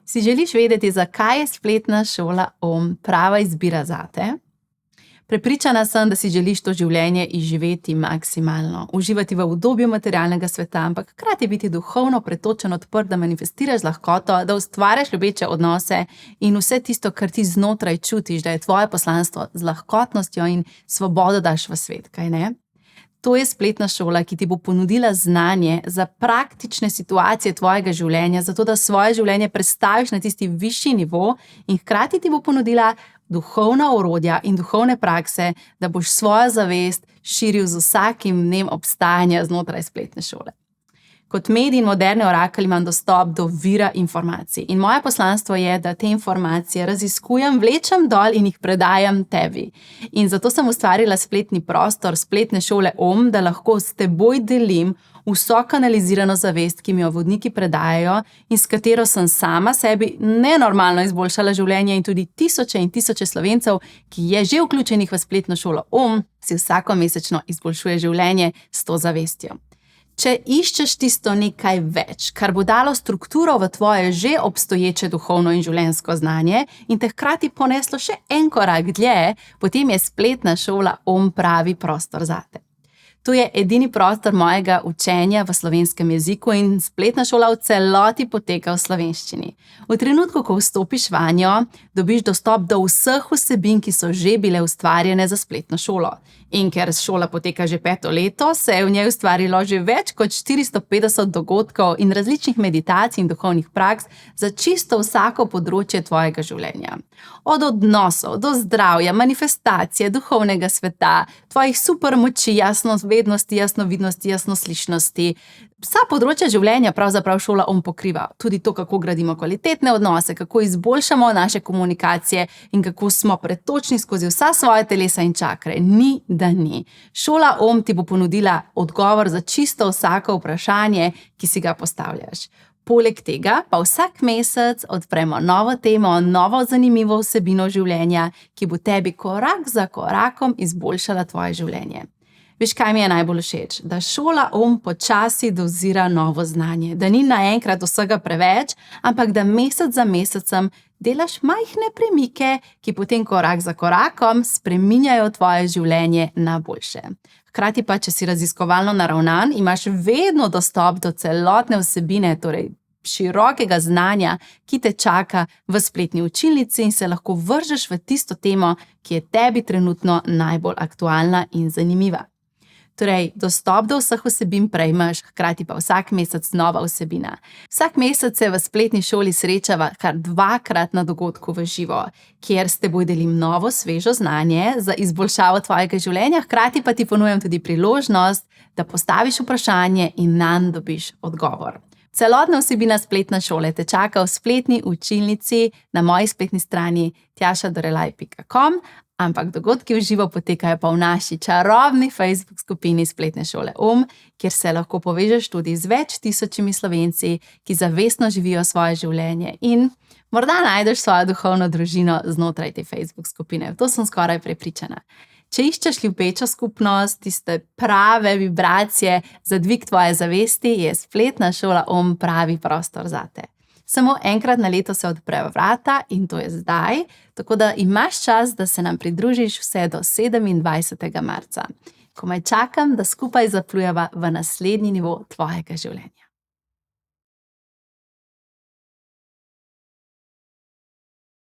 Si želiš vedeti, zakaj je spletna šola prava izbira zate? Prepričana sem, da si želiš to življenje izživeti maksimalno, uživati v udobju materialnega sveta, ampak hkrati biti duhovno pretočen, odprt, da manifestiraš z lahkoto, da ustvarjaš ljubeče odnose in vse tisto, kar ti znotraj čutiš, da je tvoje poslanstvo, z lahkotnostjo in svobodo daš v svet, kaj ne? To je spletna šola, ki ti bo ponudila znanje za praktične situacije tvojega življenja, zato da svoje življenje prestaviš na tisti višji nivo in hkrati ti bo ponudila duhovna orodja in duhovne prakse, da boš svojo zavest širil z vsakim dnem obstajanja znotraj spletne šole. Kot medij in moderni orakelj imam dostop do vira informacij in moje poslanstvo je, da te informacije raziskujem, vlečem dol in jih predajam tebi. In zato sem ustvarila spletni prostor spletne šole da lahko s teboj delim vso kanalizirano zavest, ki mi jo vodniki predajajo in s katero sem sama sebi nenormalno izboljšala življenje in tudi tisoče in tisoče Slovencev, ki je že vključenih v spletno šolo si vsakomesečno izboljšuje življenje s to zavestjo. Če iščeš tisto nekaj več, kar bo dalo strukturo v tvoje že obstoječe duhovno in življenjsko znanje in te hkrati poneslo še en korak dlje, potem je spletna šola pravi prostor zate. To je edini prostor mojega učenja v slovenskem jeziku in spletna šola v celoti poteka v slovenščini. V trenutku, ko vstopiš vanjo, dobiš dostop do vseh vsebin, ki so že bile ustvarjene za spletno šolo. In ker šola poteka že 5. leto, se je v njej ustvarilo že več kot 450 dogodkov in različnih meditacij in duhovnih praks za čisto vsako področje tvojega življenja. Od odnosov do zdravja, manifestacije, duhovnega sveta, tvojih supermoči, jasnovednosti, jasnovidnosti, jasnoslišnosti. Vsa področja življenja pravzaprav šola pokriva. Tudi to, kako gradimo kvalitetne odnose, kako izboljšamo naše komunikacije in kako smo pretočni skozi vsa svoja telesa in čakre. Ni, da ni. Šola ti bo ponudila odgovor za čisto vsako vprašanje, ki si ga postavljaš. Poleg tega pa vsak mesec odpremo novo temo, novo zanimivo vsebino življenja, ki bo tebi korak za korakom izboljšala tvoje življenje. Veš, kaj mi je najbolj všeč? Da šola počasi dozira novo znanje, da ni naenkrat vsega preveč, ampak da mesec za mesecem delaš majhne premike, ki potem korak za korakom spreminjajo tvoje življenje na boljše. Hkrati pa, če si raziskovalno naravnan, imaš vedno dostop do celotne vsebine, torej širokega znanja, ki te čaka v spletni učilnici in se lahko vržeš v tisto temo, ki je tebi trenutno najbolj aktualna in zanimiva. Torej, dostop do vseh vsebin prejmeš, hkrati pa vsak mesec nova vsebina. Vsak mesec se v spletni šoli srečava kar 2-krat na dogodku v živo, kjer s teboj delim novo, svežo znanje za izboljšavo tvojega življenja, hkrati pa ti ponujam tudi priložnost, da postaviš vprašanje in nanj dobiš odgovor. Celotna vsebina spletne šole te čaka v spletni učilnici na moji spletni strani tjašadorelaj.com, ampak dogodki v živo potekajo pa v naši čarobni Facebook skupini spletne šole kjer se lahko povežeš tudi z več tisočimi Slovenci, ki zavestno živijo svoje življenje in morda najdeš svojo duhovno družino znotraj te Facebook skupine. V to sem skoraj prepričana. Če iščeš ljubečo skupnost, tiste prave vibracije za dvig tvoje zavesti, je spletna šola pravi prostor zate. Samo enkrat na leto se odprejo vrata in to je zdaj, tako da imaš čas, da se nam pridružiš vse do 27. marca. Komaj čakam, da skupaj zaplujeva v naslednji nivo tvojega življenja.